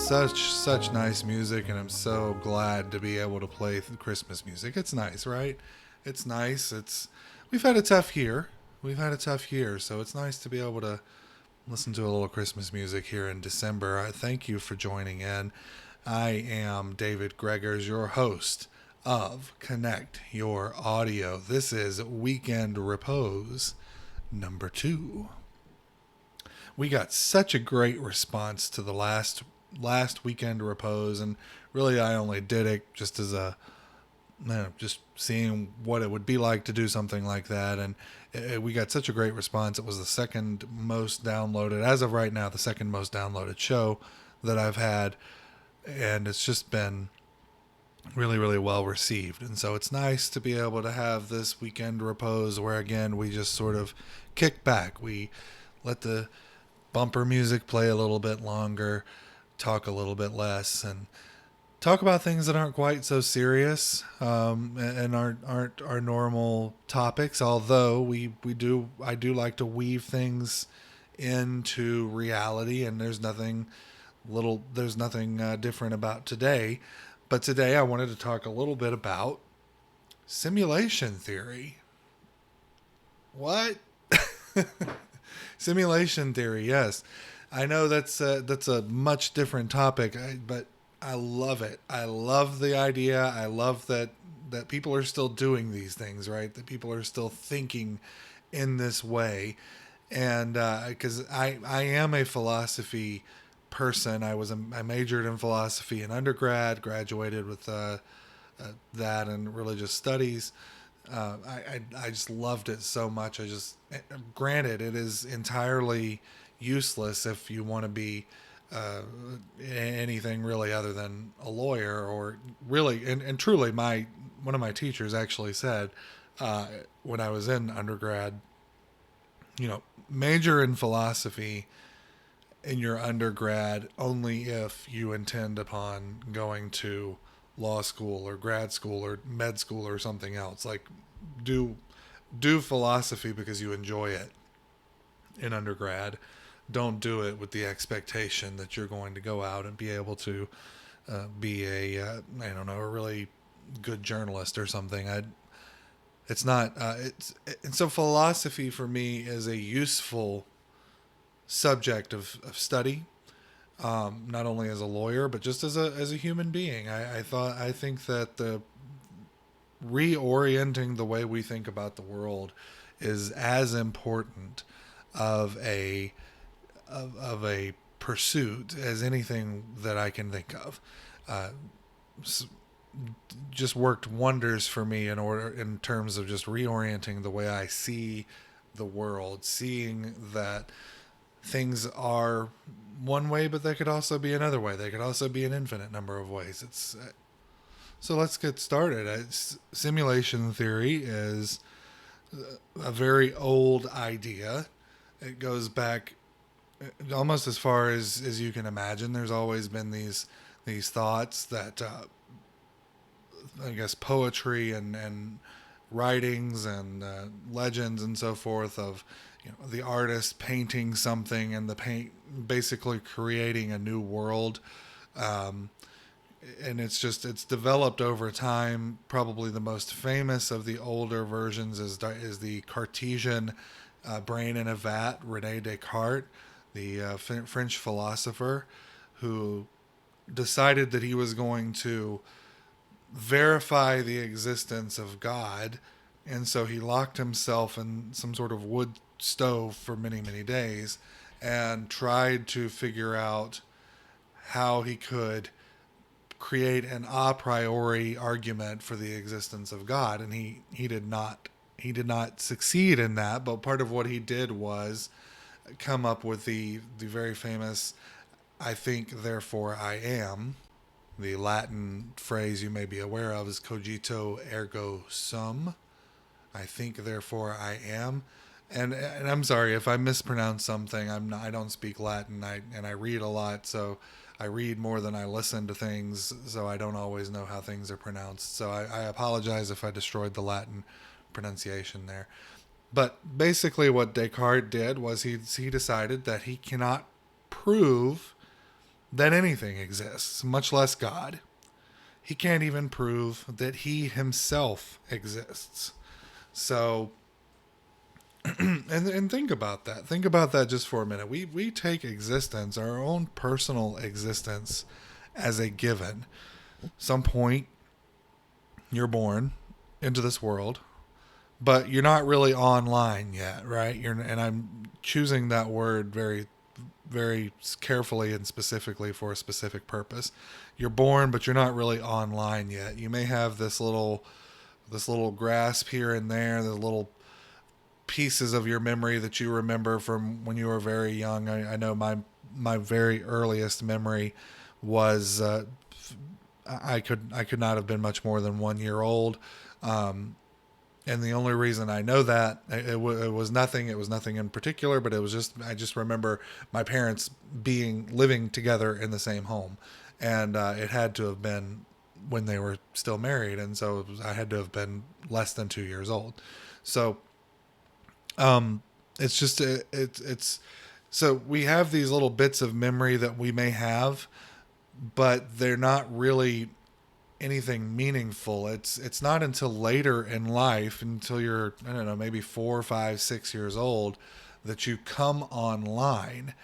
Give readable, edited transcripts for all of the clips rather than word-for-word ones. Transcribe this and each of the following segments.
such nice music, and I'm so glad to be able to play Christmas music. It's nice, right? It's nice. It's we've had a tough year. We've had a tough year, so it's nice to be able to listen to a little Christmas music here in December. I thank you for joining in. I am David Gregors, your host of Connect Your Audio. This is Weekend Repose number 2. We got such a great response to the last Weekend Repose, and really I only did it just as a just seeing what it would be like to do something like that. And we got such a great response. It was the second most downloaded, as of right now, the second most downloaded show that I've had, and it's just been really, really well received. And so it's nice to be able to have this Weekend Repose where, again, we just sort of kick back. We let the bumper music play a little bit longer, talk a little bit less, and talk about things that aren't quite so serious, and aren't our normal topics. Although I do like to weave things into reality, and there's nothing different about today. But today I wanted to talk a little bit about simulation theory. What? Simulation theory, yes. I know that's a much different topic, but I love it. I love the idea. I love that people are still doing these things, right? That people are still thinking in this way. And because I am a philosophy person. I majored in philosophy in undergrad, graduated with that and religious studies. I just loved it so much. Granted, it is entirely useless if you want to be anything really other than a lawyer, or really, and truly, one of my teachers actually said when I was in undergrad, major in philosophy in your undergrad only if you intend upon going to law school or grad school or med school or something else. Like, do philosophy because you enjoy it in undergrad. Don't do it with the expectation that you're going to go out and be able to be I don't know, a really good journalist or something. It's not. And so philosophy for me is a useful subject of study, not only as a lawyer but just as a human being. I think that the reorienting the way we think about the world is as important of a pursuit as anything that I can think of. Uh, just worked wonders for me in terms of just reorienting the way I see the world, seeing that things are one way, but they could also be another way. They could also be an infinite number of ways. So let's get started. Simulation theory is a very old idea. It goes back almost as far as you can imagine. There's always been these thoughts that I guess poetry and writings and legends and so forth of the artist painting something and the paint basically creating a new world, and it's developed over time. Probably the most famous of the older versions is the Cartesian brain in a vat. Rene Descartes, the French philosopher, who decided that he was going to verify the existence of God, and so he locked himself in some sort of wood stove for many, many days and tried to figure out how he could create an a priori argument for the existence of God. And he did not succeed in that, but part of what he did was come up with the very famous "I think, therefore I am." The Latin phrase you may be aware of is "cogito ergo sum." I think, therefore I am. And I'm sorry if I mispronounce something. I don't speak Latin. I read a lot, so I read more than I listen to things, so I don't always know how things are pronounced. So I apologize if I destroyed the Latin pronunciation there. But basically what Descartes did was he decided that he cannot prove that anything exists, much less God. He can't even prove that he himself exists. So, and think about that. Think about that just for a minute. We take existence, our own personal existence, as a given. Some point you're born into this world, but you're not really online yet, right? And I'm choosing that word very, very carefully and specifically for a specific purpose. You're born, but you're not really online yet. You may have this little grasp here and there, the little pieces of your memory that you remember from when you were very young. I know my very earliest memory was I could not have been much more than 1 year old. Um, and the only reason I know that it was nothing. It was nothing in particular, but it was just I just remember my parents being living together in the same home, and it had to have been when they were still married, and so I had to have been less than 2 years old. So it's just it's so we have these little bits of memory that we may have, but they're not really anything meaningful. It's not until later in life, until you're I don't know maybe 4, 5, 6 years old, that you come online,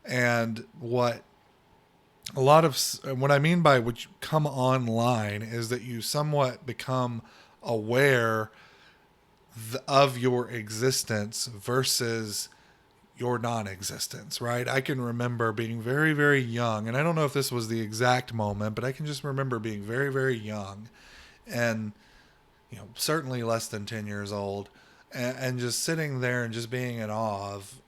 and what I mean by what you come online is that you somewhat become aware of your existence versus your non-existence, right? I can remember being very, very young, and I don't know if this was the exact moment, but I can just remember being very, very young, and certainly less than 10 years old, and just sitting there and just being in awe of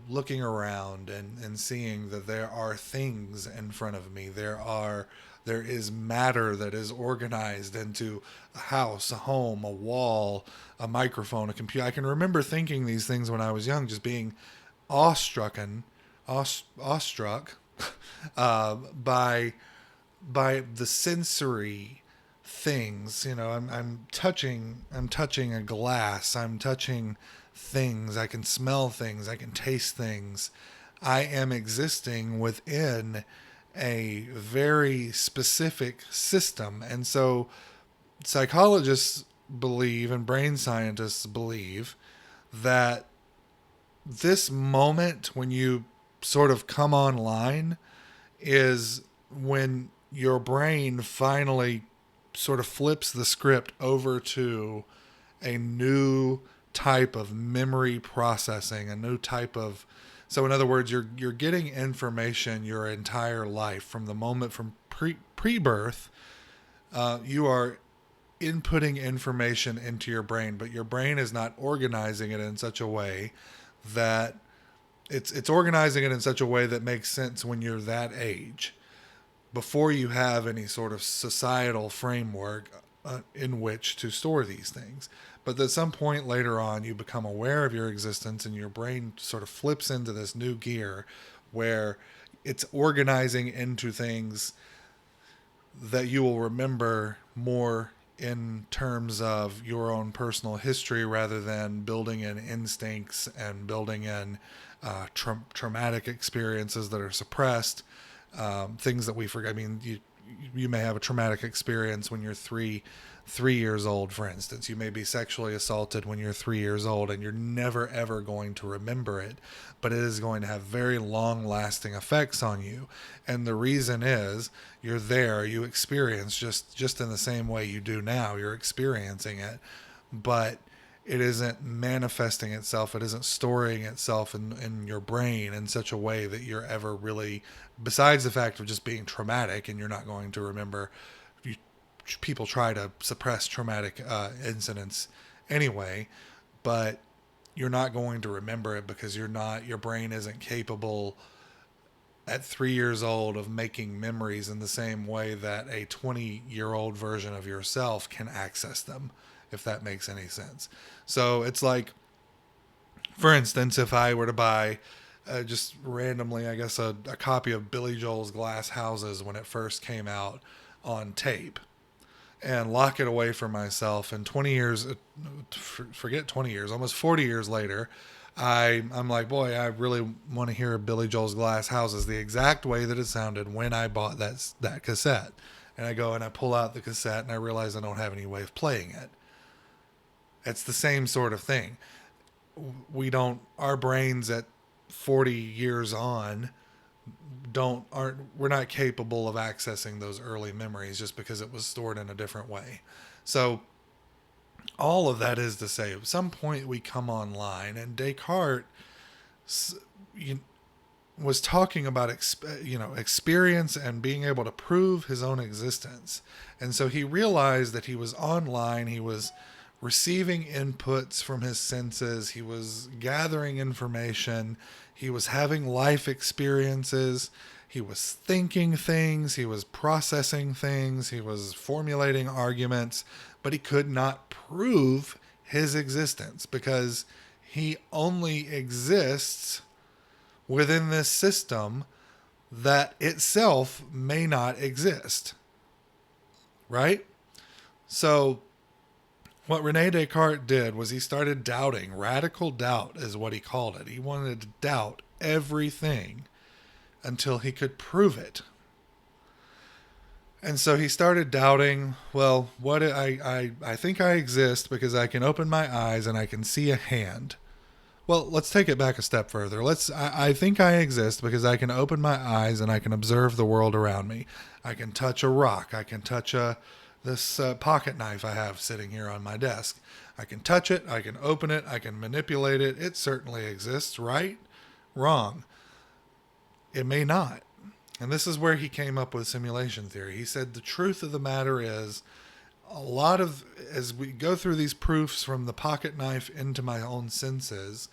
looking around and seeing that there are things in front of me. There is matter that is organized into a house, a home, a wall, a microphone, a computer. I can remember thinking these things when I was young, just being awestruck by the sensory things. I'm touching a glass. I'm touching things. I can smell things. I can taste things. I am existing within a very specific system. And so psychologists believe and brain scientists believe that this moment when you sort of come online is when your brain finally sort of flips the script over to a new type of memory processing, a new type of so in other words, you're getting information your entire life from the moment from pre-birth. You are inputting information into your brain, but your brain is not organizing it in such a way that it's organizing it in such a way that makes sense when you're that age, before you have any sort of societal framework in which to store these things. But at some point later on, you become aware of your existence, and your brain sort of flips into this new gear where it's organizing into things that you will remember more in terms of your own personal history, rather than building in instincts and building in traumatic experiences that are suppressed, things that we forget. I mean, you may have a traumatic experience when you're 3 years old, for instance. You may be sexually assaulted when you're 3 years old, and you're never ever going to remember it, but it is going to have very long lasting effects on you. And the reason is you're there, you experience just in the same way you do now, you're experiencing it, but it isn't manifesting itself. It isn't storing itself in your brain in such a way that you're ever really, besides the fact of just being traumatic, and you're not going to remember. People try to suppress traumatic incidents anyway, but you're not going to remember it because your brain isn't capable at 3 years old of making memories in the same way that a 20-year-old version of yourself can access them, if that makes any sense. So it's like, for instance, if I were to buy just randomly, I guess, a copy of Billy Joel's Glass Houses when it first came out on tape, and lock it away from myself, and 20 years, forget 20 years, almost 40 years later, I'm like, boy, I really want to hear Billy Joel's Glass Houses the exact way that it sounded when I bought that cassette. And I go and I pull out the cassette and I realize I don't have any way of playing it. It's the same sort of thing. Our brains at 40 years on we're not capable of accessing those early memories just because it was stored in a different way. So all of that is to say, at some point we come online, and Descartes was talking about experience and being able to prove his own existence. And so he realized that he was online, he was receiving inputs from his senses, he was gathering information, he was having life experiences, he was thinking things, he was processing things, he was formulating arguments, but he could not prove his existence because he only exists within this system that itself may not exist. Right? So what Rene Descartes did was he started doubting. Radical doubt is what he called it. He wanted to doubt everything until he could prove it. And so he started doubting, well, I think I exist because I can open my eyes and I can see a hand. Well, let's take it back a step further. I think I exist because I can open my eyes and I can observe the world around me. I can touch a rock. I can touch this pocket knife I have sitting here on my desk. I can touch it. I can open it. I can manipulate it. It certainly exists, right? Wrong. It may not. And this is where he came up with simulation theory. He said the truth of the matter is, as we go through these proofs from the pocket knife into my own senses,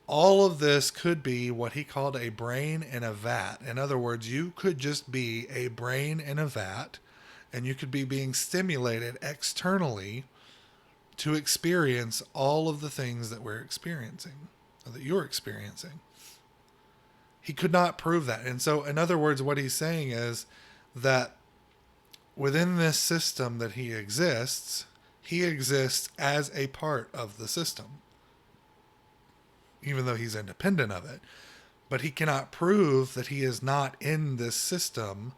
all of this could be what he called a brain in a vat. In other words, you could just be a brain in a vat, and you could be being stimulated externally to experience all of the things that we're experiencing, or that you're experiencing. He could not prove that. And so, in other words, what he's saying is that within this system that he exists as a part of the system, even though he's independent of it. But he cannot prove that he is not in this system,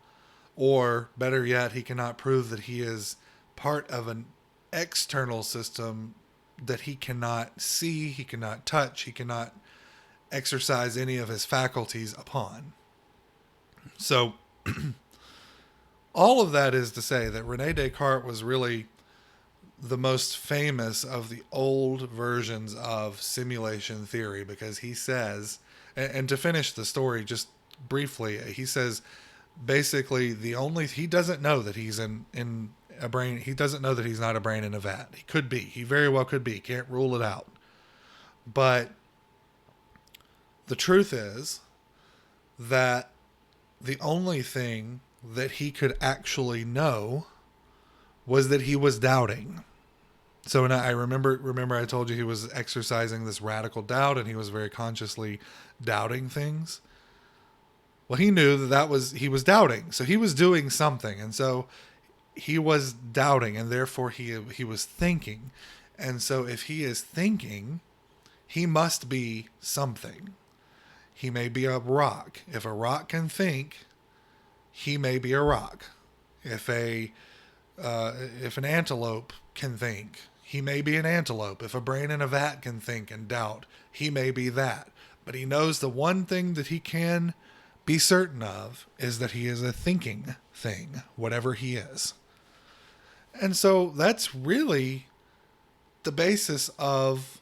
or better yet, he cannot prove that he is part of an external system that he cannot see, he cannot touch, he cannot exercise any of his faculties upon. So all of that is to say that Rene Descartes was really the most famous of the old versions of simulation theory, because he says, and to finish the story just briefly, he says basically he doesn't know that he's in a brain. He doesn't know that he's not a brain in a vat. He could be. He very well could be. Can't rule it out. But the truth is that the only thing that he could actually know was that he was doubting. So I remember I told you he was exercising this radical doubt, and he was very consciously doubting things. Well, he knew he was doubting. So he was doing something. And so he was doubting, and therefore he was thinking. And so if he is thinking, he must be something. He may be a rock. If a rock can think, he may be a rock. If an antelope can think, he may be an antelope. If a brain in a vat can think and doubt, he may be that. But he knows the one thing that he can be certain of is that he is a thinking thing, whatever he is. And so that's really the basis of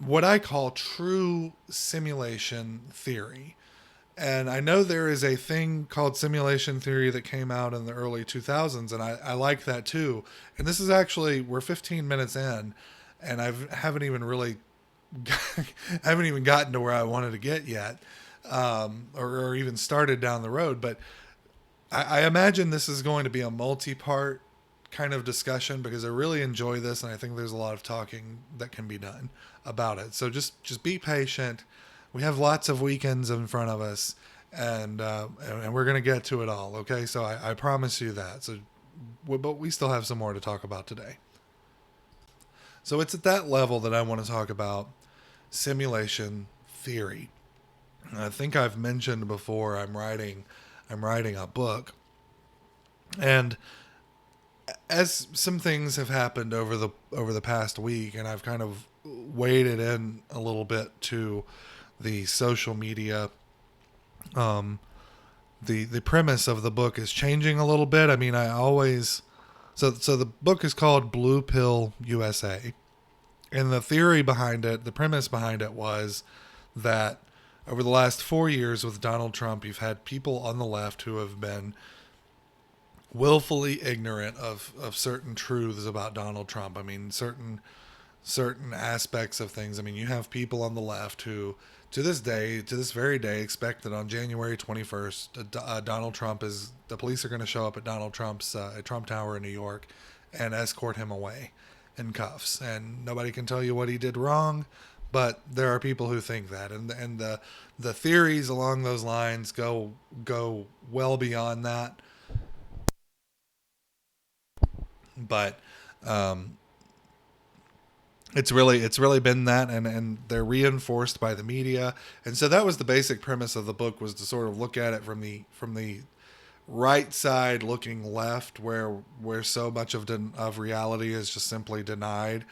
what I call true simulation theory. And I know there is a thing called simulation theory that came out in the early 2000s, and I like that too. And this is actually, we're 15 minutes in, and haven't even gotten to where I wanted to get yet, or even started down the road. But I imagine this is going to be a multi-part kind of discussion, because I really enjoy this, and I think there's a lot of talking that can be done about it. So just be patient. We have lots of weekends in front of us, and we're going to get to it all. Okay. So I promise you that. So, but we still have some more to talk about today. So it's at that level that I want to talk about simulation theory. I think I've mentioned before I'm writing a book, and as some things have happened over the past week, and I've kind of waded in a little bit to the social media. Um, the premise of the book is changing a little bit. I mean, I always so the book is called Blue Pill USA, and the theory behind it, the premise behind it was that over the last 4 years with Donald Trump, you've had people on the left who have been willfully ignorant of certain truths about Donald Trump. I mean, certain aspects of things. I mean, you have people on the left who, to this day, to this very day, expect that on January 21st, Donald Trump is the police are going to show up at Donald Trump's at Trump Tower in New York and escort him away in cuffs, and nobody can tell you what he did wrong. But there are people who think that, and the theories along those lines go well beyond that. But um, it's really been that, and they're reinforced by the media, and so that was the basic premise of the book, was to sort of look at it from the right side looking left, where so much of reality is just simply denied.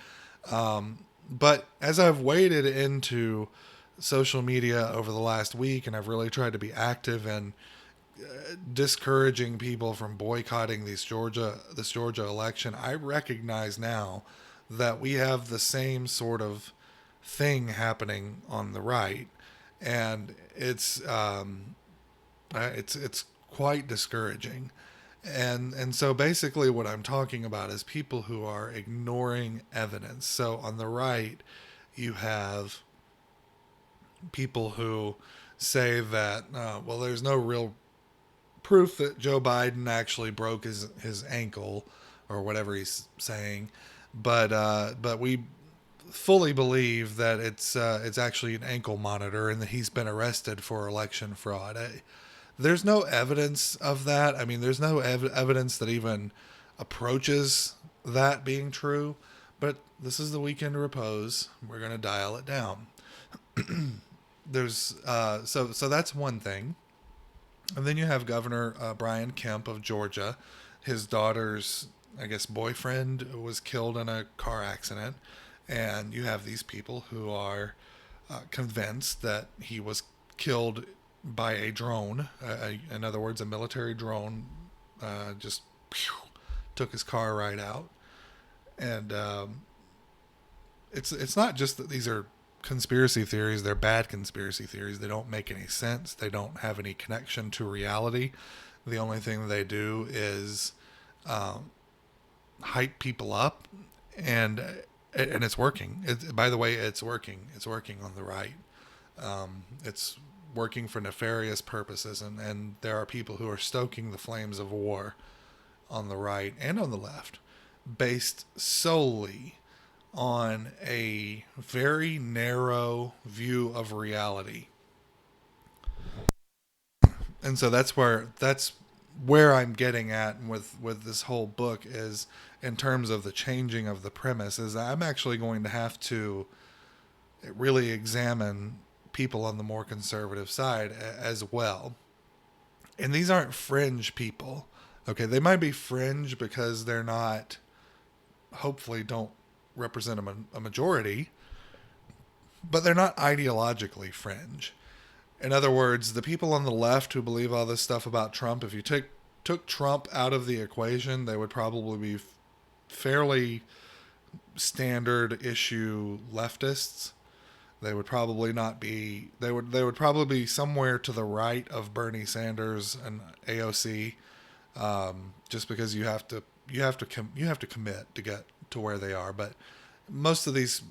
But as I've waded into social media over the last week, and I've really tried to be active in discouraging people from boycotting this Georgia election, I recognize now that we have the same sort of thing happening on the right, and it's quite discouraging. And so basically what I'm talking about is people who are ignoring evidence. So on the right, you have people who say that well, there's no real proof that Joe Biden actually broke his ankle or whatever he's saying, but we fully believe that it's actually an ankle monitor and that he's been arrested for election fraud. There's no evidence of that. I mean, there's no evidence that even approaches that being true. But this is the weekend to repose. We're going to dial it down. There's so that's one thing. And then you have Governor Brian Kemp of Georgia. His daughter's, I guess, boyfriend was killed in a car accident. And you have these people who are convinced that he was killed by a drone. In other words, a military drone just took his car right out. And it's not just that these are conspiracy theories, they're bad conspiracy theories. They don't make any sense. They don't have any connection to reality. The only thing they do is hype people up, and it's working. By the way, it's working. It's working on the right. It's working for nefarious purposes, and there are people who are stoking the flames of war on the right and on the left, based solely on a very narrow view of reality. And so that's where I'm getting at with this whole book, is in terms of the changing of the premise, is I'm actually going to have to really examine people on the more conservative side as well. And these aren't fringe people. Okay, they might be fringe because they're not, hopefully don't represent a majority, but they're not ideologically fringe. In other words, the people on the left who believe all this stuff about Trump, if you took Trump out of the equation, they would probably be fairly standard issue leftists. They would probably not be. They would probably be somewhere to the right of Bernie Sanders and AOC, just because you have to commit to get to where they are. But most of these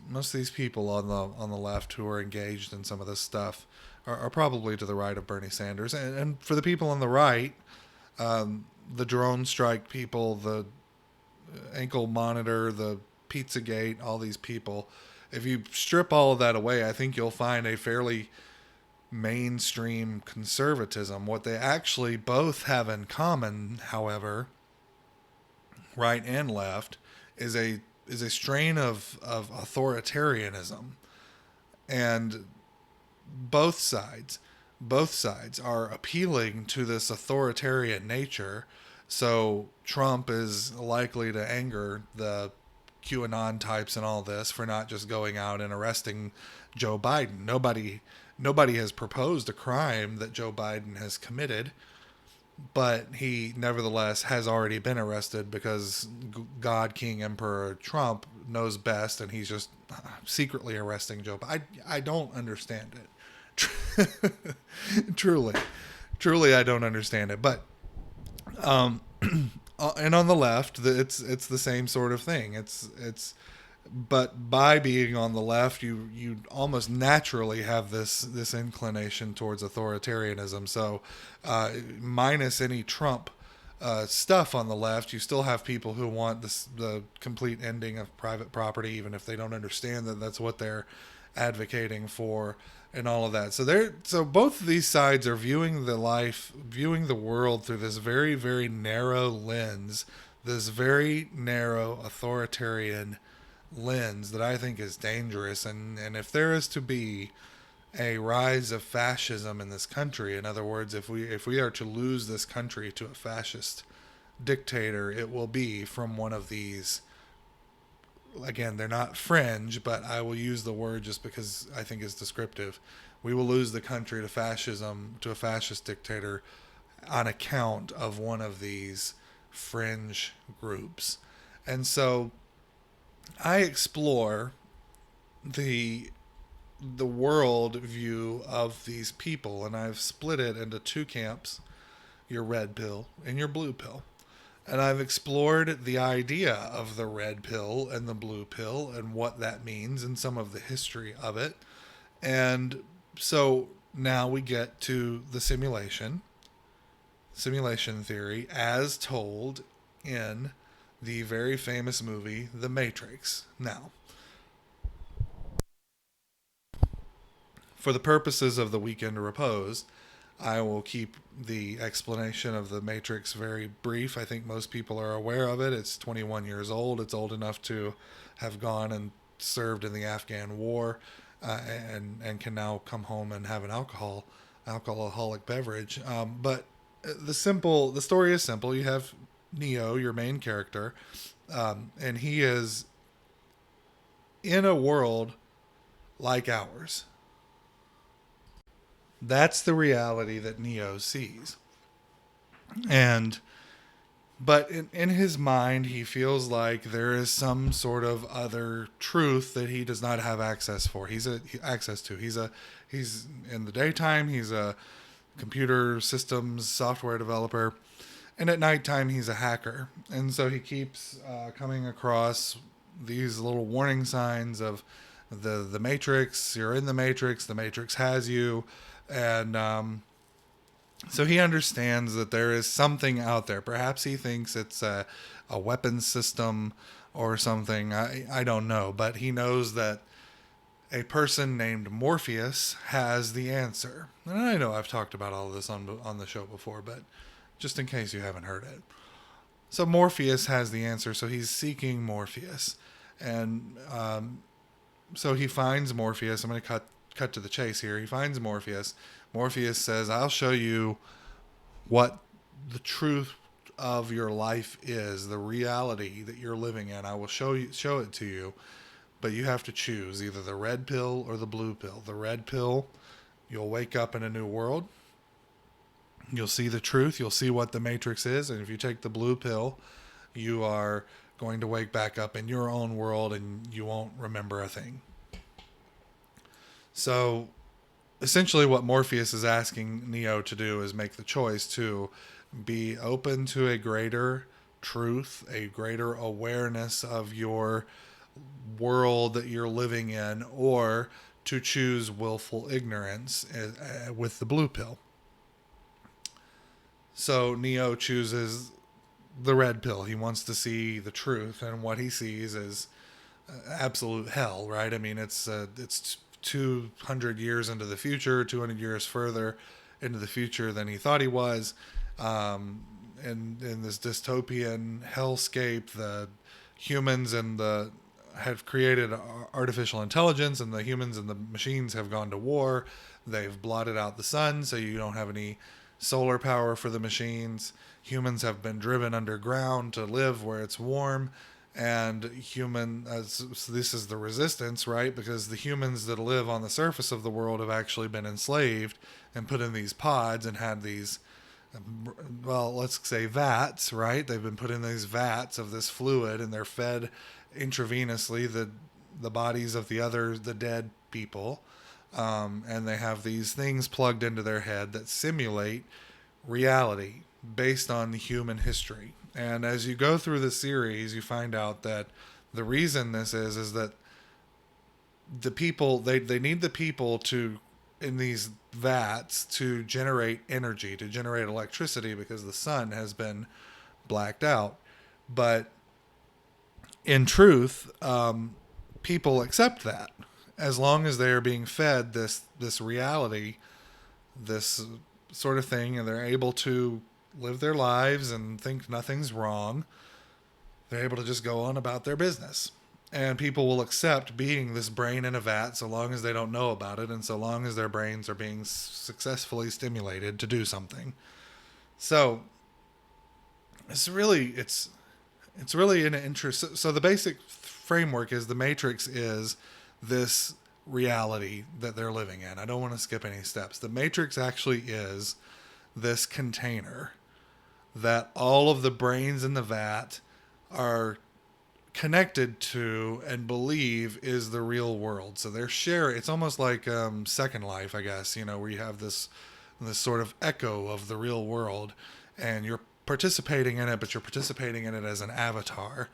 people on the left who are engaged in some of this stuff are probably to the right of Bernie Sanders. And for the people on the right, the drone strike people, the ankle monitor, the Pizzagate, all these people, if you strip all of that away, I think you'll find a fairly mainstream conservatism. What they actually both have in common, however, right and left, is a strain of authoritarianism. And both sides, both sides are appealing to this authoritarian nature. So Trump is likely to anger the QAnon types and all this for not just going out and arresting Joe Biden. Nobody has proposed a crime that Joe Biden has committed, but he nevertheless has already been arrested because God King Emperor Trump knows best, and he's just secretly arresting Joe Biden. I don't understand it. truly, truly, I don't understand it. But and on the left, it's the same sort of thing. It's but by being on the left, you almost naturally have this inclination towards authoritarianism. So, minus any Trump stuff on the left, you still have people who want the complete ending of private property, even if they don't understand that that's what they're advocating for, and all of that. So both of these sides are viewing viewing the world through this very, very narrow lens, this very narrow authoritarian lens that I think is dangerous. And if there is to be a rise of fascism in this country, in other words, if we are to lose this country to a fascist dictator, it will be from one of these. Again, they're not fringe, but I will use the word just because I think it's descriptive. We will lose the country to fascism, to a fascist dictator, on account of one of these fringe groups. And so I explore the world view of these people, and I've split it into two camps: your red pill and your blue pill. And I've explored the idea of the red pill and the blue pill and what that means and some of the history of it. And so now we get to the simulation theory as told in the very famous movie The Matrix. Now, for the purposes of the weekend of repose, I will keep the explanation of the Matrix very brief. I think most people are aware of it. It's 21 years old. It's old enough to have gone and served in the Afghan war, and can now come home and have an alcoholic beverage. But the story is simple. You have Neo, your main character, and he is in a world like ours. That's the reality that Neo sees. And but in his mind he feels like there is some sort of other truth that he does not have access to. He's in the daytime he's a computer systems software developer, and at nighttime he's a hacker. And so he keeps coming across these little warning signs of the Matrix. You're in the Matrix. The Matrix has you. And so he understands that there is something out there. Perhaps he thinks it's a weapons system or something. I don't know. But he knows that a person named Morpheus has the answer. And I know I've talked about all of this on the show before, but just in case you haven't heard it. So Morpheus has the answer. So he's seeking Morpheus. And so he finds Morpheus. I'm going to cut to the chase here. He finds Morpheus. Morpheus says, I'll show you what the truth of your life is, the reality that you're living in. I will show it to you, but you have to choose either the red pill or the blue pill. The red pill, you'll wake up in a new world. You'll see the truth. You'll see what the Matrix is. And if you take the blue pill, you are going to wake back up in your own world and you won't remember a thing. So essentially what Morpheus is asking Neo to do is make the choice to be open to a greater truth, a greater awareness of your world that you're living in, or to choose willful ignorance with the blue pill. So Neo chooses the red pill. He wants to see the truth, and what he sees is absolute hell, right? I mean, it's 200 years into the future, 200 years further into the future than he thought he was. In this dystopian hellscape, the humans and the have created artificial intelligence, and the humans and the machines have gone to war. They've blotted out the sun, so you don't have any solar power for the machines. Humans have been driven underground to live where it's warm, and so this is the resistance, right? Because the humans that live on the surface of the world have actually been enslaved and put in these pods and had these, well, let's say vats, right? They've been put in these vats of this fluid, and they're fed intravenously the bodies of the dead people, and they have these things plugged into their head that simulate reality based on the human history. And as you go through the series, you find out that the reason this is that the people they need the people to in these vats to generate energy, to generate electricity, because the sun has been blacked out. But in truth, people accept that as long as they are being fed this reality, this sort of thing, and they're able to live their lives and think nothing's wrong. They're able to just go on about their business. And people will accept being this brain in a vat so long as they don't know about it, and so long as their brains are being successfully stimulated to do something. So it's really an interest. So the basic framework is the Matrix is this reality that they're living in. I don't want to skip any steps. The Matrix actually is this container that all of the brains in the vat are connected to and believe is the real world. So they're sharing. It's almost like Second Life, I guess, where you have this sort of echo of the real world, and you're participating in it, but you're participating in it as an avatar.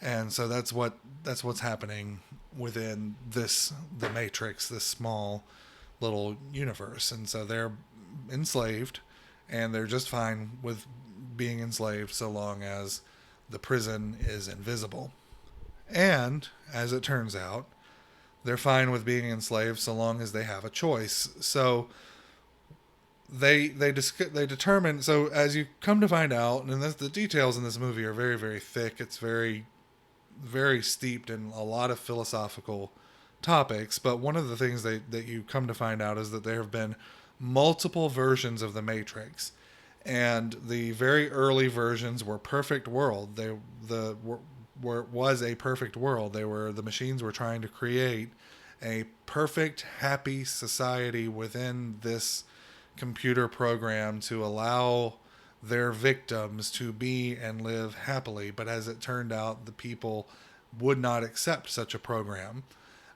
And so that's what's happening within the Matrix, this small little universe. And so they're enslaved, and they're just fine with being enslaved so long as the prison is invisible. And as it turns out, they're fine with being enslaved so long as they have a choice. So they determine. So as you come to find out, and the details in this movie are very, very thick. It's very, very steeped in a lot of philosophical topics. But one of the things that you come to find out is that there have been multiple versions of the Matrix, and the very early versions were perfect world. Was a perfect world. The machines were trying to create a perfect, happy society within this computer program to allow their victims to be and live happily. But as it turned out, the people would not accept such a program.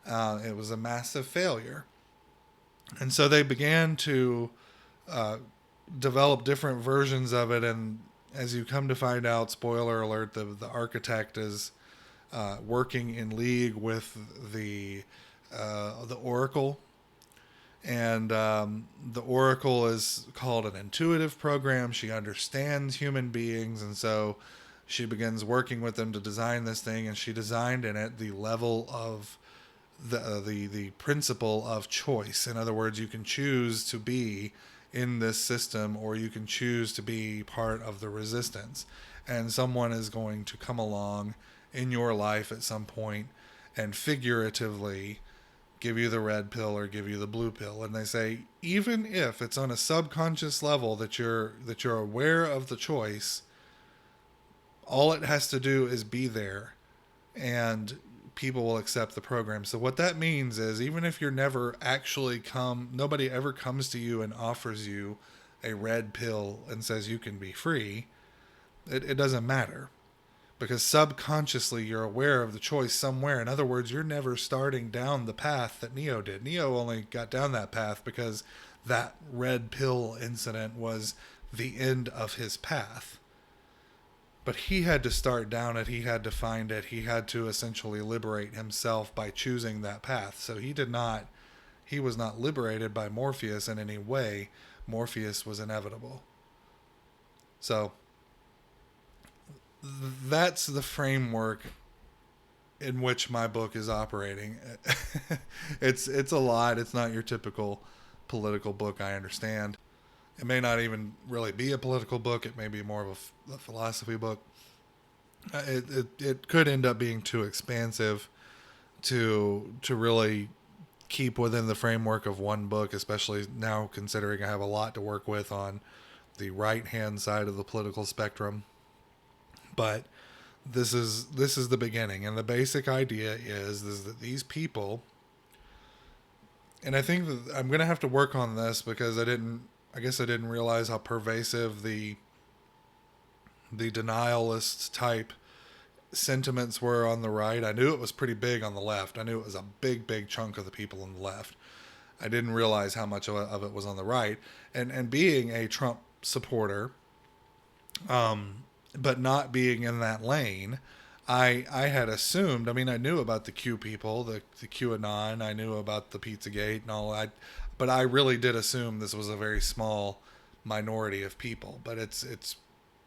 It was a massive failure. And so they began to develop different versions of it. And as you come to find out, spoiler alert, the architect is working in league with the Oracle. And the Oracle is called an intuitive program. She understands human beings, and so she begins working with them to design this thing. And she designed in it the level of the principle of choice. In other words, you can choose to be in this system, or you can choose to be part of the resistance. And someone is going to come along in your life at some point and figuratively give you the red pill or give you the blue pill. And they say, even if it's on a subconscious level that you're aware of the choice, all it has to do is be there, and people will accept the program. So what that means is, even if you're never actually nobody ever comes to you and offers you a red pill and says you can be free, it doesn't matter. Because subconsciously you're aware of the choice somewhere. In other words, you're never starting down the path that Neo did. Neo only got down that path because that red pill incident was the end of his path. But he had to start down it. He had to find it. He had to essentially liberate himself by choosing that path. So he was not liberated by Morpheus in any way. Morpheus was inevitable. So that's the framework in which my book is operating. It's a lot. It's not your typical political book, I understand. It may not even really be a political book. It may be more of a philosophy book. It could end up being too expansive to really keep within the framework of one book, especially now considering I have a lot to work with on the right hand side of the political spectrum. But this is the beginning, and the basic idea is that these people, and I think that I'm gonna have to work on this because I guess I didn't realize how pervasive the denialist type sentiments were on the right. I knew it was pretty big on the left. I knew it was a big chunk of the people on the left. I didn't realize how much of it was on the right. And being a Trump supporter, but not being in that lane, I had assumed. I mean, I knew about the Q people, the QAnon. I knew about the Pizzagate and all that, but I really did assume this was a very small minority of people. But it's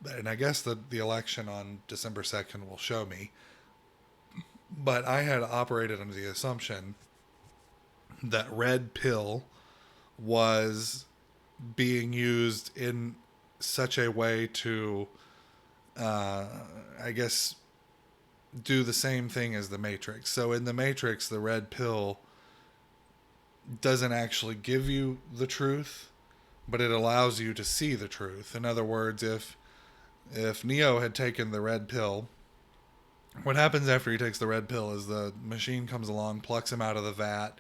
and I guess the election on December 2nd will show me. But I had operated under the assumption that red pill was being used in such a way to, uh, I guess, do the same thing as the Matrix. So in the Matrix, the red pill doesn't actually give you the truth, but it allows you to see the truth. In other words, if Neo had taken the red pill, what happens after he takes the red pill is the machine comes along, plucks him out of the vat,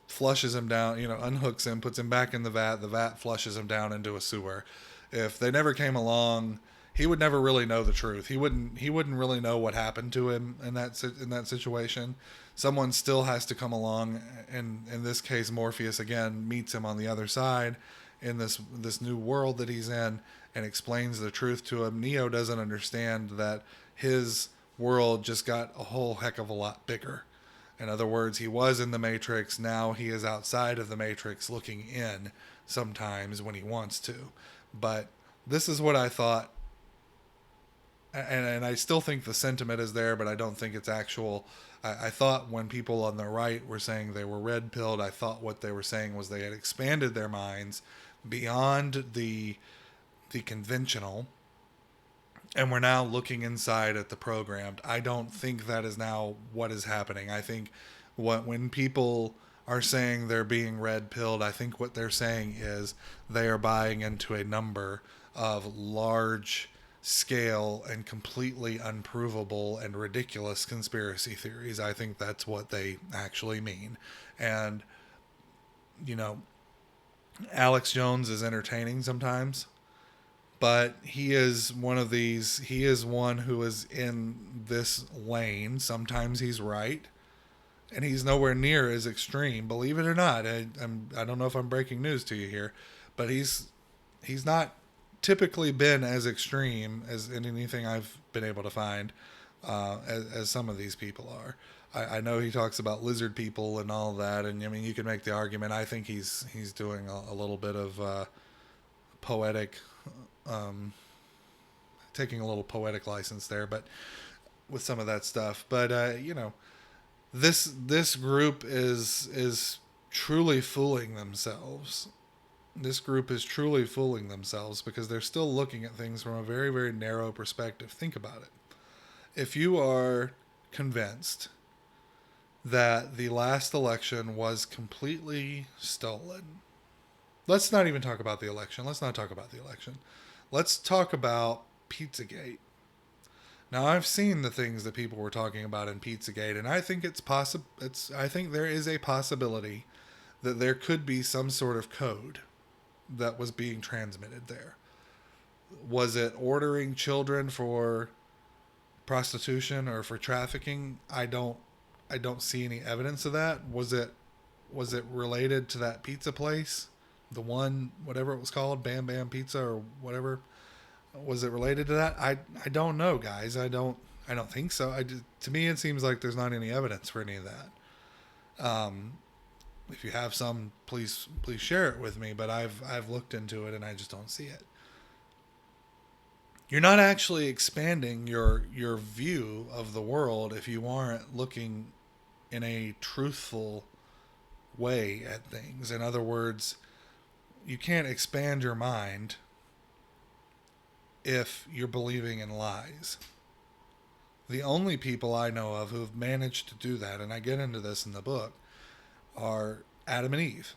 flushes him down, unhooks him, puts him back in the vat flushes him down into a sewer. If they never came along, he would never really know the truth. He wouldn't really know what happened to him in that situation. Someone still has to come along, and in this case Morpheus again meets him on the other side in this new world that he's in and explains the truth to him. Neo doesn't understand that his world just got a whole heck of a lot bigger. In other words, he was in the Matrix. Now he is outside of the Matrix looking in sometimes when he wants to. But this is what I thought. And I still think the sentiment is there, but I don't think it's actual. I thought when people on the right were saying they were red pilled, I thought what they were saying was they had expanded their minds beyond the conventional, and we're now looking inside at the programmed. I don't think that is now what is happening. I think when people are saying they're being red pilled, I think what they're saying is they are buying into a number of large scale and completely unprovable and ridiculous conspiracy theories. I think that's what they actually mean. And, you know, Alex Jones is entertaining sometimes, but he is one who is in this lane. Sometimes he's right, and he's nowhere near as extreme. Believe it or not, I don't know if I'm breaking news to you here, but he's not typically been as extreme as in anything I've been able to find, as some of these people are. I know he talks about lizard people and all that, and I mean you can make the argument. I think he's doing a little bit of poetic, um, taking a little poetic license there, but with some of that stuff. But this group is truly fooling themselves. This group is truly fooling themselves because they're still looking at things from a very, very narrow perspective. Think about it. If you are convinced that the last election was completely stolen, let's not even talk about the election. Let's not talk about the election. Let's talk about Pizzagate. Now, I've seen the things that people were talking about in Pizzagate, and I think I think there is a possibility that there could be some sort of code that was being transmitted there. Was it ordering children for prostitution or for trafficking? I don't see any evidence of that. Was it related to that pizza place? The one, whatever it was called, Bam Bam Pizza or whatever. Was it related to that? I don't know, guys. I don't think so. To me it seems like there's not any evidence for any of that. If you have some, please share it with me, but I've looked into it and I just don't see it. You're not actually expanding your view of the world if you aren't looking in a truthful way at things. In other words, you can't expand your mind if you're believing in lies. The only people I know of who have managed to do that, and I get into this in the book, are Adam and Eve.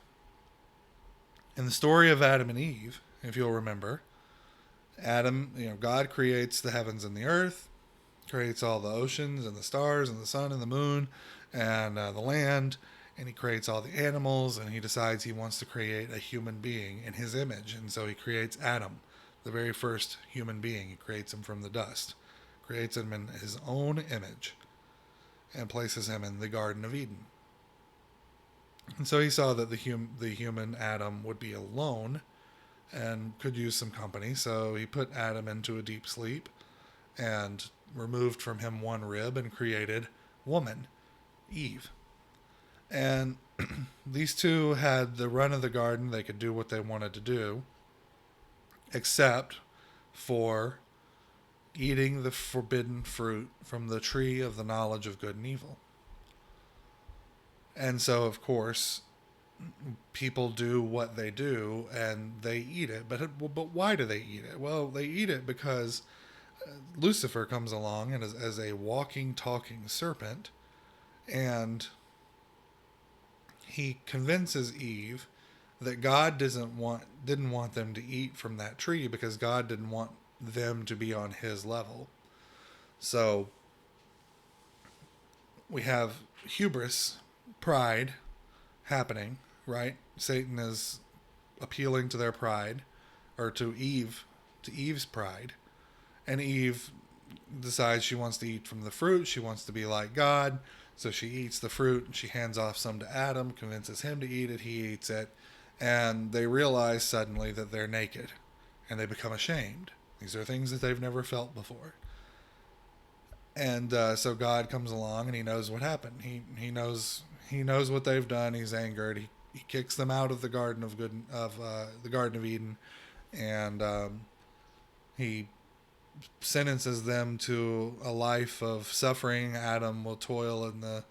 In the story of Adam and Eve, if you'll remember, God creates the heavens and the earth, creates all the oceans and the stars and the sun and the moon and the land, and he creates all the animals, and he decides he wants to create a human being in his image. And so he creates Adam, the very first human being. He creates him from the dust, creates him in his own image, and places him in the Garden of Eden. And so he saw that the human Adam would be alone and could use some company. So he put Adam into a deep sleep and removed from him one rib and created woman, Eve. And these two had the run of the garden. They could do what they wanted to do, except for eating the forbidden fruit from the tree of the knowledge of good and evil. And so, of course, people do what they do and they eat it. But why do they eat it? Well, they eat it because Lucifer comes along and as a walking, talking serpent, and he convinces Eve that God didn't want them to eat from that tree because God didn't want them to be on his level. So we have hubris, pride happening, right? Satan is appealing to their pride, or to Eve's pride, and Eve decides she wants to eat from the fruit. She wants to be like God, so she eats the fruit, and she hands off some to Adam, convinces him to eat it. He eats it, and they realize suddenly that they're naked, and they become ashamed. These are things that they've never felt before. And so God comes along, and he knows what happened. He knows what they've done. He's angered. He kicks them out of the Garden of the Garden of Eden, and he sentences them to a life of suffering. Adam will toil in the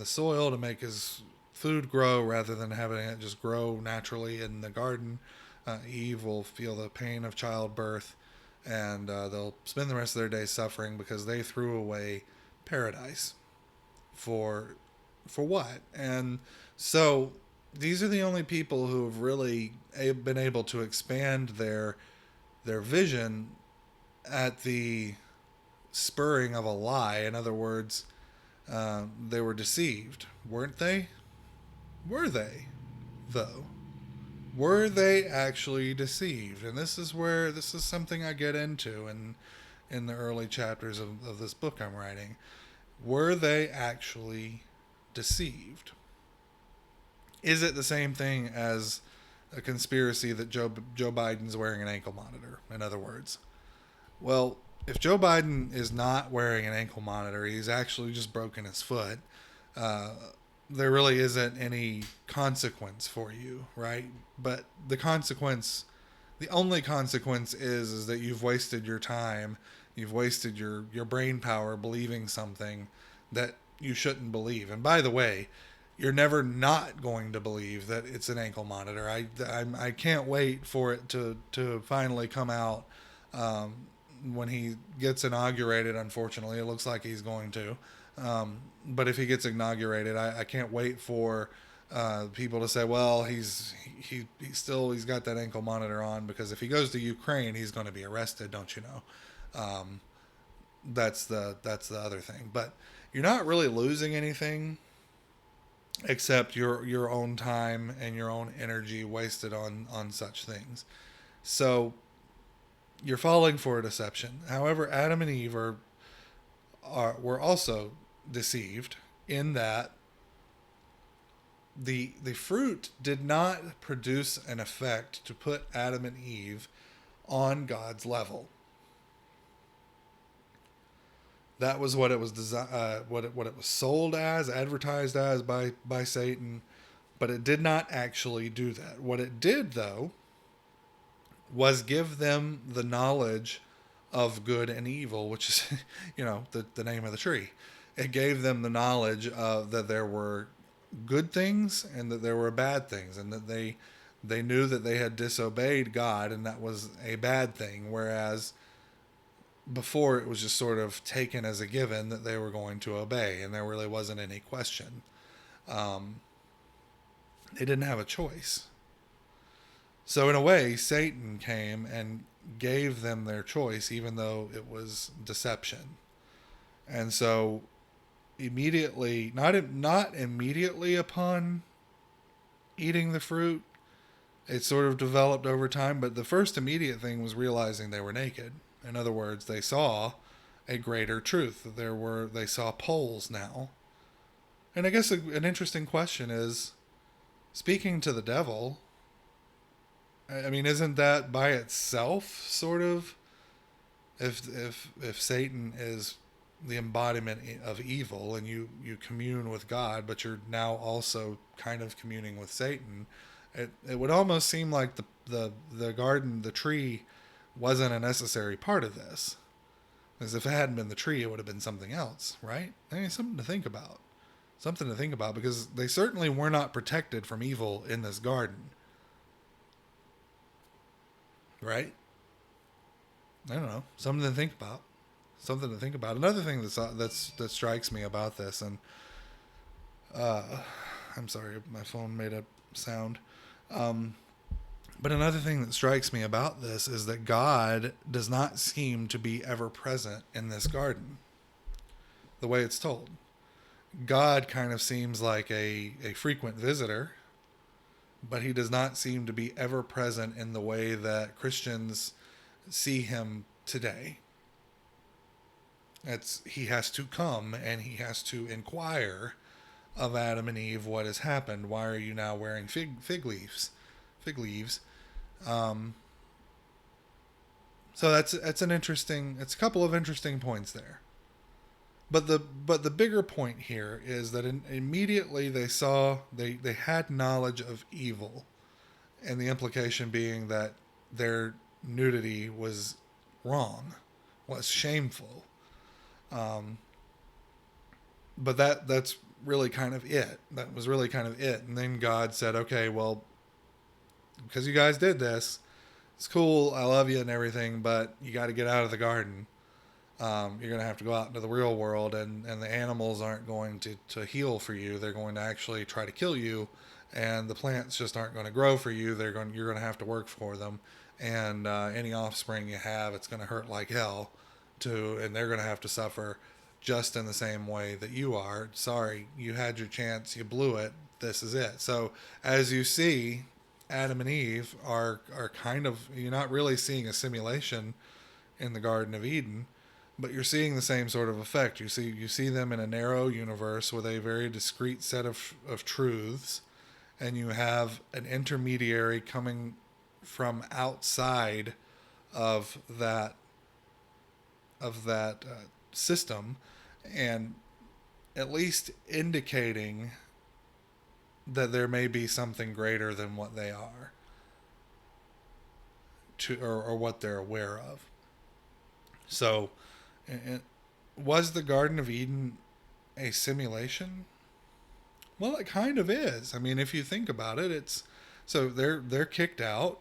soil to make his food grow rather than having it just grow naturally in the garden. Eve will feel the pain of childbirth, and they'll spend the rest of their days suffering because they threw away paradise for what? And so these are the only people who have really been able to expand their vision at the spurring of a lie. In other words, they were deceived, weren't they? Were they, though? Were they actually deceived? And this is something I get into in the early chapters of this book I'm writing. Were they actually deceived? Is it the same thing as a conspiracy that Joe Biden's wearing an ankle monitor? In other words, well, if Joe Biden is not wearing an ankle monitor, he's actually just broken his foot. There really isn't any consequence for you, right? But the only consequence is that you've wasted your time, you've wasted your brain power believing something that you shouldn't believe. And by the way, you're never not going to believe that it's an ankle monitor. I can't wait for it to finally come out when he gets inaugurated. Unfortunately, it looks like he's going to. But if he gets inaugurated, I can't wait for people to say, well, he's got that ankle monitor on, because if he goes to Ukraine, he's going to be arrested, don't you know? That's the other thing. But you're not really losing anything except your own time and your own energy wasted on such things. So you're falling for a deception. However, Adam and Eve were also deceived in that the fruit did not produce an effect to put Adam and Eve on God's level. That was what it was what it was sold as, advertised as by Satan, but it did not actually do that. What it did, though, was give them the knowledge of good and evil, which is, the name of the tree. It gave them the knowledge of that there were good things and that there were bad things, and that they knew that they had disobeyed God, and that was a bad thing. Whereas before it was just sort of taken as a given that they were going to obey, and there really wasn't any question. Um, they didn't have a choice. So, in a way, Satan came and gave them their choice, even though it was deception. And so, immediately, not immediately upon eating the fruit, it sort of developed over time, but the first immediate thing was realizing they were naked. In other words, they saw a greater truth. They saw poles now. And I guess an interesting question is, speaking to the devil, I mean, isn't that by itself sort of, if Satan is the embodiment of evil, and you commune with God, but you're now also kind of communing with Satan, it would almost seem like the garden, the tree, wasn't a necessary part of this. Because if it hadn't been the tree, it would have been something else, right? I mean, something to think about. Something to think about, because they certainly were not protected from evil in this garden. Right? I don't know. Something to think about. Something to think about. Another thing that strikes me about this, and I'm sorry, my phone made a sound. But another thing that strikes me about this is that God does not seem to be ever present in this garden, the way it's told. God kind of seems like a frequent visitor, but he does not seem to be ever present in the way that Christians see him today. He has to come and he has to inquire of Adam and Eve what has happened. Why are you now wearing fig leaves? So that's it's a couple of interesting points there. But the bigger point here is that immediately they had knowledge of evil, and the implication being that their nudity was wrong, was shameful. But that's really kind of it. That was really kind of it. And then God said, okay, well, because you guys did this, it's cool, I love you and everything, but you got to get out of the garden. You're going to have to go out into the real world, and the animals aren't going to heal for you. They're going to actually try to kill you, and the plants just aren't going to grow for you. You're going to have to work for them, and any offspring you have, it's going to hurt like hell, and they're going to have to suffer just in the same way that you are. Sorry, you had your chance, you blew it. This is it. So as you see, Adam and Eve are kind of, you're not really seeing a simulation in the Garden of Eden, but you're seeing the same sort of effect. You see them in a narrow universe with a very discrete set of truths, and you have an intermediary coming from outside of that system, and at least indicating that there may be something greater than what they are, or what they're aware of. So, was the Garden of Eden a simulation? Well, it kind of is. I mean, if you think about it, so they're kicked out.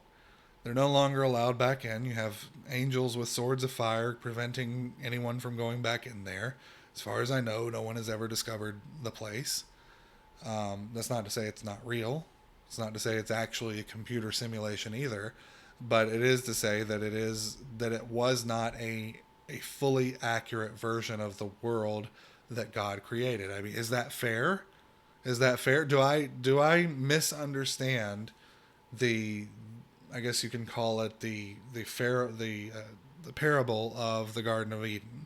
They're no longer allowed back in. You have angels with swords of fire preventing anyone from going back in there. As far as I know, no one has ever discovered the place. That's not to say it's not real. It's not to say it's actually a computer simulation either. But it is to say that it was not a fully accurate version of the world that God created. I mean, is that fair? Is that fair? Do I misunderstand I guess you can call it the parable of the Garden of Eden?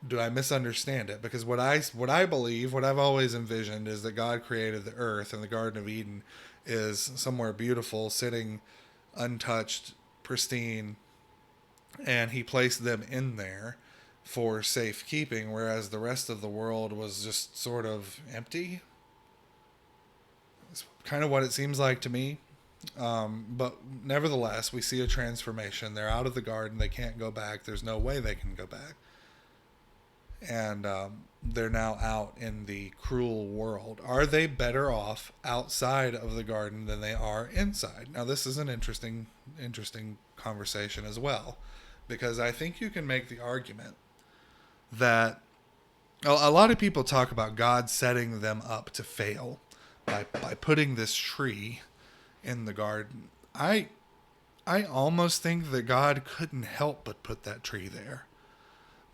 Do I misunderstand it? Because what I believe, what I've always envisioned, is that God created the earth, and the Garden of Eden is somewhere beautiful, sitting untouched, pristine, and he placed them in there for safekeeping, whereas the rest of the world was just sort of empty. It's kind of what it seems like to me. But nevertheless, we see a transformation. They're out of the garden. They can't go back. There's no way they can go back. And they're now out in the cruel world. Are they better off outside of the garden than they are inside? Now, this is an interesting conversation as well, because I think you can make the argument that a lot of people talk about God setting them up to fail by putting this tree in the garden. I almost think that God couldn't help but put that tree there,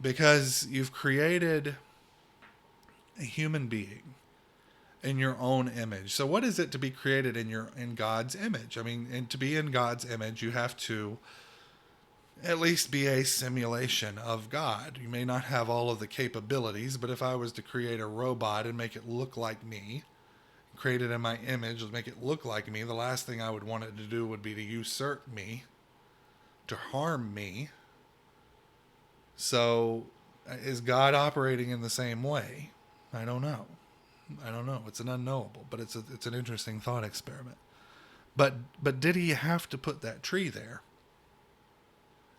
because you've created a human being in your own image. So what is it to be created in God's image? I mean, and to be in God's image, you have to at least be a simulation of God. You may not have all of the capabilities, but if I was to create a robot and make it look like me, create it in my image, make it look like me, the last thing I would want it to do would be to usurp me, to harm me. So is God operating in the same way? I don't know. It's an unknowable, but it's an interesting thought experiment. But did he have to put that tree there?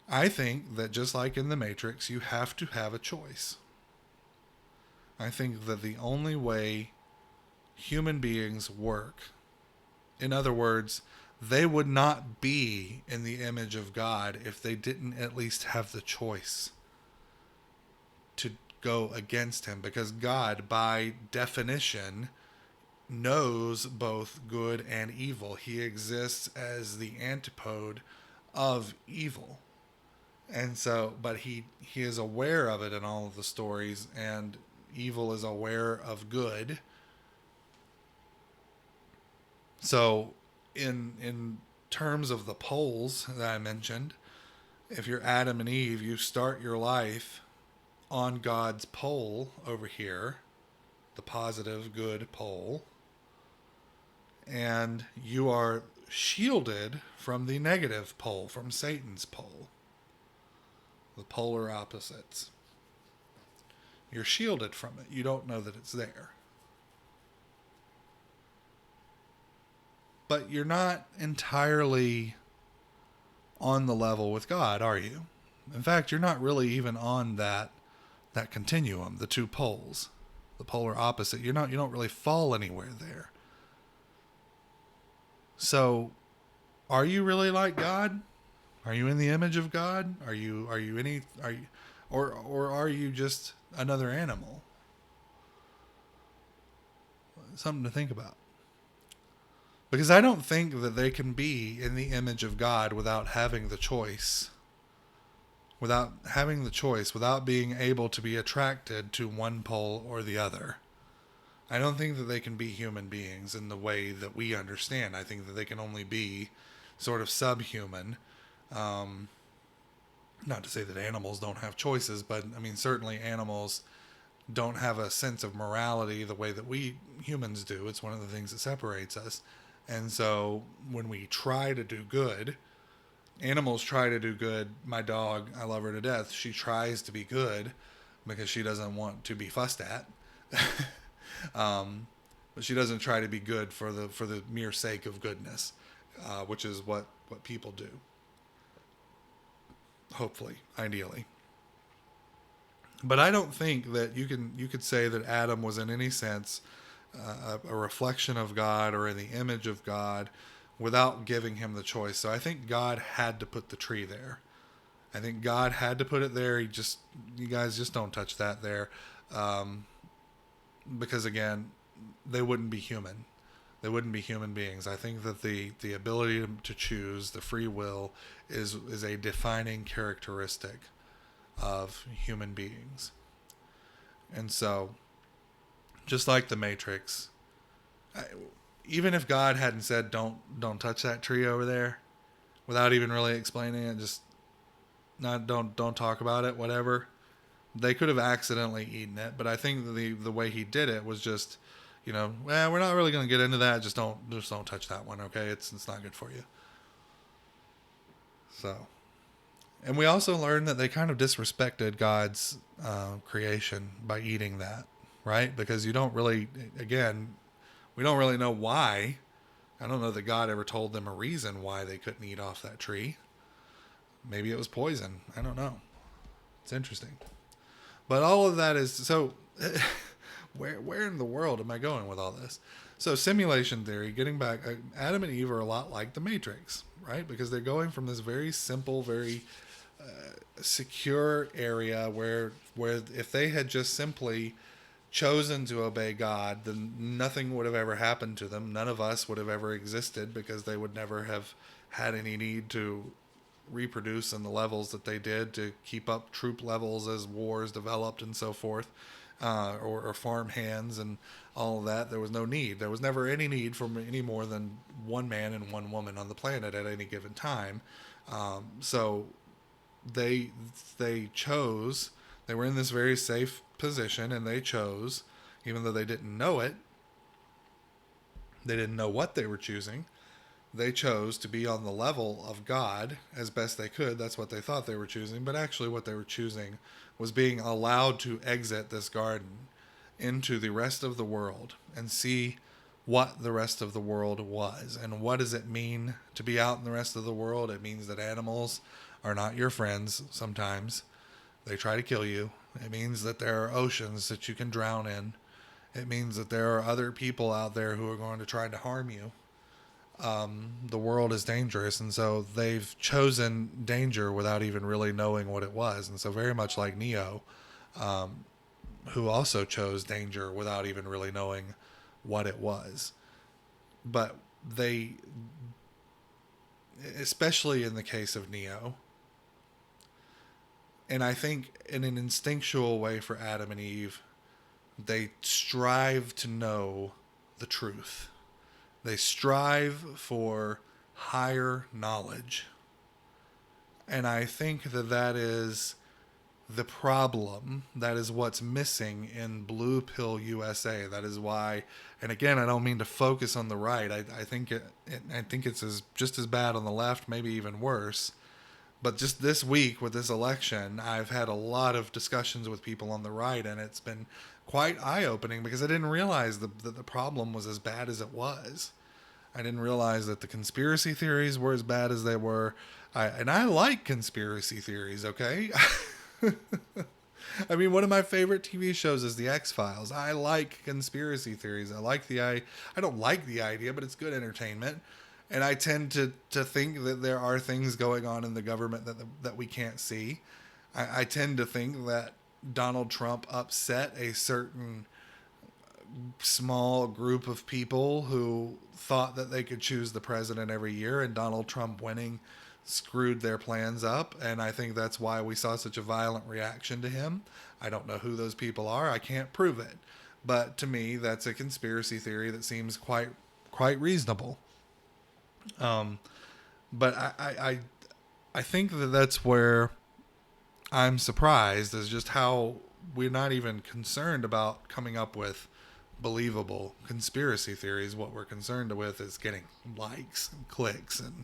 I think that just like in the Matrix, you have to have a choice. I think that the only way human beings work, in other words, they would not be in the image of God if they didn't at least have the choice to go against him, because God, by definition, knows both good and evil. He exists as the antipode of evil. And so, but he is aware of it in all of the stories, and evil is aware of good. So in terms of the poles that I mentioned, if you're Adam and Eve, you start your life on God's pole over here, the positive good pole, and you are shielded from the negative pole, from Satan's pole, the polar opposites. You're shielded from it. You don't know that it's there. But you're not entirely on the level with God, are you? In fact, you're not really even on that continuum, the two poles, the polar opposite. You don't really fall anywhere there. So, are you really like God? Are you in the image of God? Or are you just another animal? Something to think about. Because I don't think that they can be in the image of God without having the choice. Without being able to be attracted to one pole or the other. I don't think that they can be human beings in the way that we understand. I think that they can only be sort of subhuman. Not to say that animals don't have choices, but I mean, certainly animals don't have a sense of morality the way that we humans do. It's one of the things that separates us. And so when we try to do good, animals try to do good. My dog, I love her to death. She tries to be good because she doesn't want to be fussed at. But she doesn't try to be good for the mere sake of goodness, which is what people do. Hopefully, ideally. But I don't think that you could say that Adam was in any sense a reflection of God or in the image of God without giving him the choice. So I think God had to put the tree there. I think God had to put it there. You guys just don't touch that there. Because again, they wouldn't be human. They wouldn't be human beings. I think that the ability to choose, the free will, is a defining characteristic of human beings. And so, just like the Matrix, even if God hadn't said don't touch that tree over there, without even really explaining it, just don't talk about it, whatever, they could have accidentally eaten it. But I think the way he did it was just, well, we're not really going to get into that. Just don't touch that one, okay? It's not good for you. So, and we also learned that they kind of disrespected God's creation by eating that, right? Because we don't really know why. I don't know that God ever told them a reason why they couldn't eat off that tree. Maybe it was poison. I don't know. It's interesting. But all of that is so. Where in the world am I going with all this? So simulation theory, getting back, Adam and Eve are a lot like the Matrix, right? Because they're going from this very simple, very secure area where if they had just simply chosen to obey God, then nothing would have ever happened to them. None of us would have ever existed because they would never have had any need to reproduce in the levels that they did to keep up troop levels as wars developed and so forth, or farm hands and all of that. There was no need. There was never any need for any more than one man and one woman on the planet at any given time. So they they chose. They were in this very safe position, and they chose, even though they didn't know it. They didn't know what they were choosing. They chose to be on the level of God as best they could. That's what they thought they were choosing. But actually, what they were choosing was being allowed to exit this garden into the rest of the world and see what the rest of the world was. And what does it mean to be out in the rest of the world? It means that animals are not your friends sometimes. They try to kill you. It means that there are oceans that you can drown in. It means that there are other people out there who are going to try to harm you. The world is dangerous, and so they've chosen danger without even really knowing what it was. And so, very much like Neo, who also chose danger without even really knowing what it was. But they, especially in the case of Neo, and I think in an instinctual way for Adam and Eve, they strive to know the truth. They strive for higher knowledge. And I think that that is the problem. That is what's missing in Blue Pill USA. That is why, and again, I don't mean to focus on the right. I think it's just as bad on the left, maybe even worse. But just this week with this election, I've had a lot of discussions with people on the right, and it's been quite eye-opening because I didn't realize that the problem was as bad as it was. I didn't realize that the conspiracy theories were as bad as they were. And I like conspiracy theories, okay? I mean, one of my favorite TV shows is The X-Files. I like conspiracy theories. I don't like the idea, but it's good entertainment. And I tend to think that there are things going on in the government that we can't see. I tend to think that Donald Trump upset a certain small group of people who thought that they could choose the president every year, and Donald Trump winning screwed their plans up. And I think that's why we saw such a violent reaction to him. I don't know who those people are. I can't prove it. But to me, that's a conspiracy theory that seems quite reasonable. But I think that that's where I'm surprised is just how we're not even concerned about coming up with believable conspiracy theories. What we're concerned with is getting likes and clicks and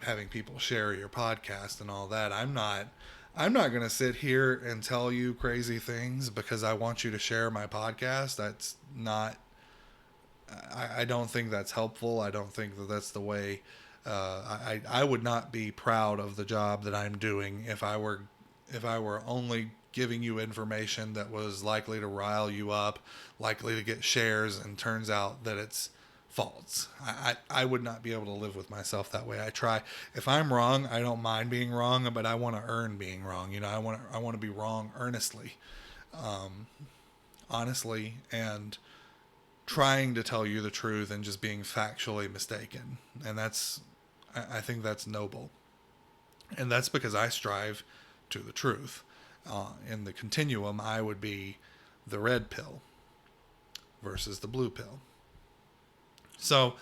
having people share your podcast and all that. I'm not going to sit here and tell you crazy things because I want you to share my podcast. That's not I don't think that's helpful. I don't think that that's the way. I would not be proud of the job that I'm doing if I were only giving you information that was likely to rile you up, likely to get shares, and turns out that it's false. I would not be able to live with myself that way. I try. If I'm wrong, I don't mind being wrong, but I want to earn being wrong. I want to be wrong earnestly, honestly, and trying to tell you the truth and just being factually mistaken. And I think that's noble. And that's because I strive to the truth. In the continuum, I would be the red pill versus the blue pill. So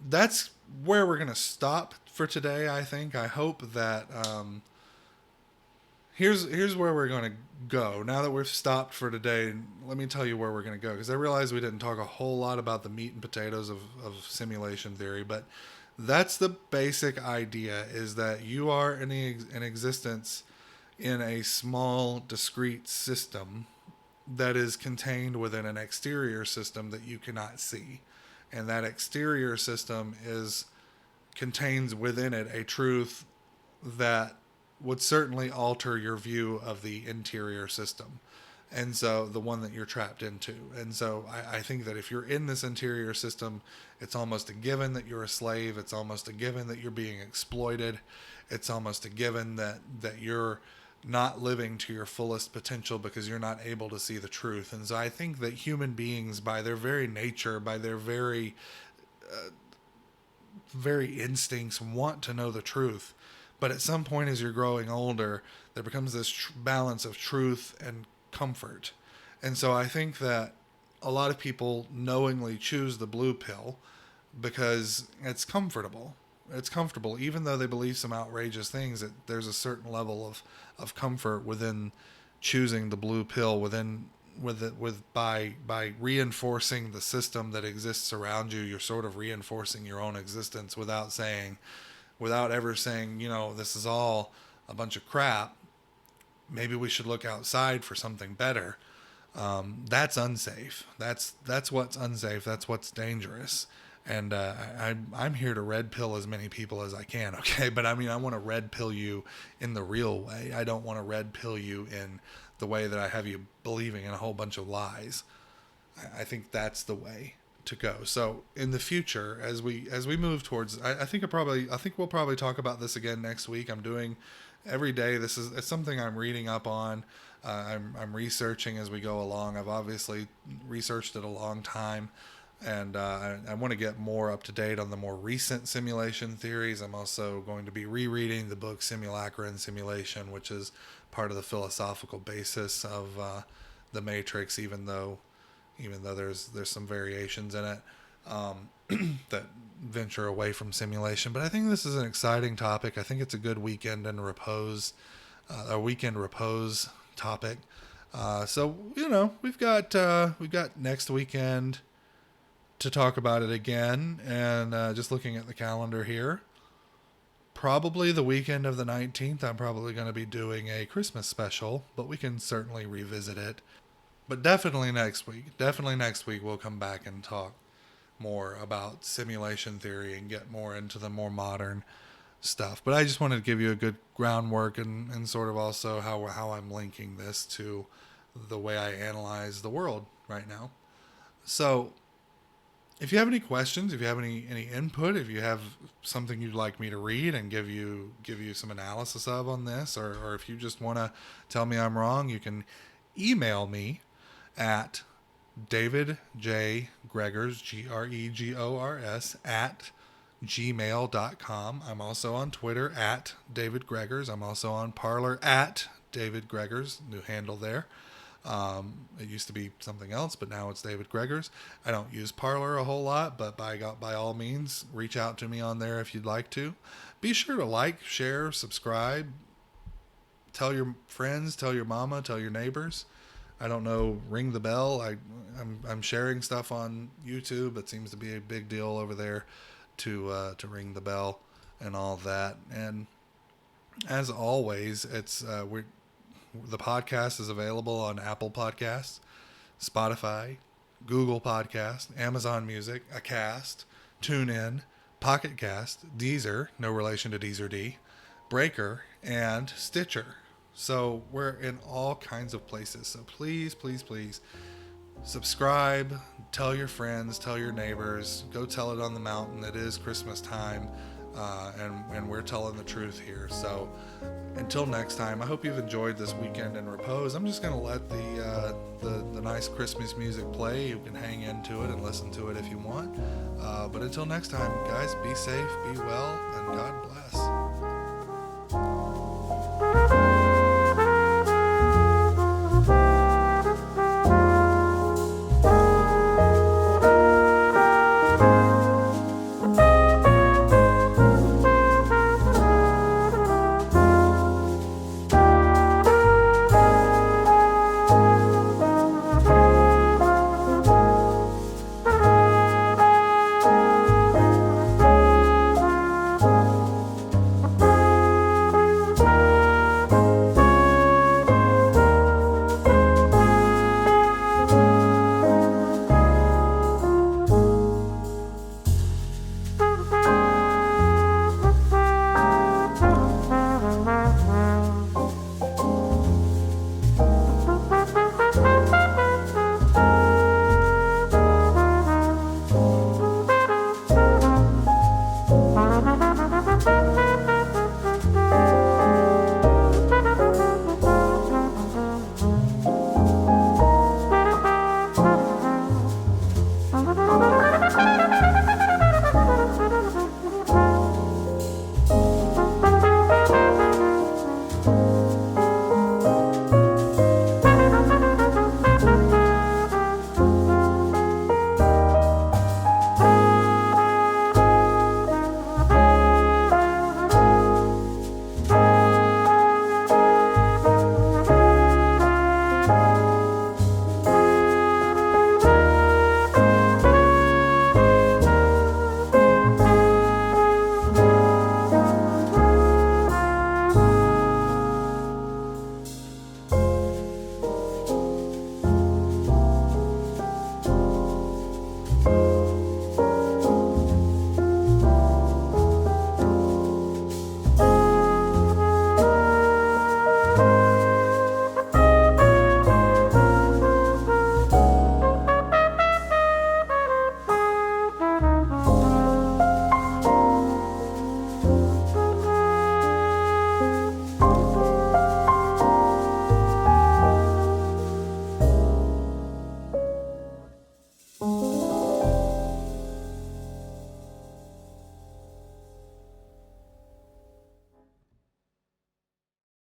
that's where we're going to stop for today, I think. I hope that here's where we're going to go. Now that we've stopped for today, let me tell you where we're going to go, because I realize we didn't talk a whole lot about the meat and potatoes of simulation theory, but that's the basic idea, is that you are in existence in a small, discrete system that is contained within an exterior system that you cannot see. And that exterior system contains within it a truth that would certainly alter your view of the interior system. And so the one that you're trapped into. And so I think that if you're in this interior system, it's almost a given that you're a slave. It's almost a given that you're being exploited. It's almost a given that you're not living to your fullest potential because you're not able to see the truth. And so I think that human beings, by their very nature, by their very instincts, want to know the truth. But at some point, as you're growing older, there becomes this balance of truth and comfort. And so I think that a lot of people knowingly choose the blue pill because it's comfortable. It's comfortable, even though they believe some outrageous things. That there's a certain level of comfort within choosing the blue pill, by reinforcing the system that exists around you. You're sort of reinforcing your own existence without ever saying, this is all a bunch of crap. Maybe we should look outside for something better. That's unsafe. That's what's unsafe. That's what's dangerous. And I'm here to red pill as many people as I can, okay? But I mean, I want to red pill you in the real way. I don't want to red pill you in the way that I have you believing in a whole bunch of lies. I think that's the way to go. So in the future, as we move towards, I think we'll probably talk about this again next week. I'm doing every day. It's something I'm reading up on. I'm researching as we go along. I've obviously researched it a long time. And I want to get more up to date on the more recent simulation theories. I'm also going to be rereading the book Simulacra and Simulation, which is part of the philosophical basis of the Matrix, even though there's some variations in it that venture away from simulation. But I think this is an exciting topic. I think it's a good weekend repose topic. So we've got next weekend to talk about it again. And just looking at the calendar here, probably the weekend of the 19th, I'm probably going to be doing a Christmas special, but we can certainly revisit it. But definitely next week we'll come back and talk more about simulation theory and get more into the more modern stuff. But I just wanted to give you a good groundwork and sort of also how I'm linking this to the way I analyze the world right now. So if you have any questions, if you have any input, if you have something you'd like me to read and give you some analysis of on this, or if you just want to tell me I'm wrong, you can email me at David J. Gregors, Gregors, at gmail.com. I'm also on Twitter at David Gregors. I'm also on Parler at David Gregors, new handle there. It used to be something else, but now it's David Gregors. I don't use Parler a whole lot, but by all means, reach out to me on there if you'd like to. Be sure to like, share, subscribe. Tell your friends, tell your mama, tell your neighbors. I don't know, ring the bell. I'm sharing stuff on YouTube. It seems to be a big deal over there to ring the bell and all that. And as always, the podcast is available on Apple Podcasts, Spotify, Google Podcast, Amazon Music, Acast, TuneIn, Pocket Cast, Deezer, no relation to Deezer D, Breaker, and Stitcher. So we're in all kinds of places. So please, please, please subscribe, tell your friends, tell your neighbors, go tell it on the mountain. It is Christmas time, and we're telling the truth here. So until next time, I hope you've enjoyed this weekend in repose. I'm just going to let the nice Christmas music play. You can hang into it and listen to it if you want. But until next time, guys, be safe, be well, and God bless.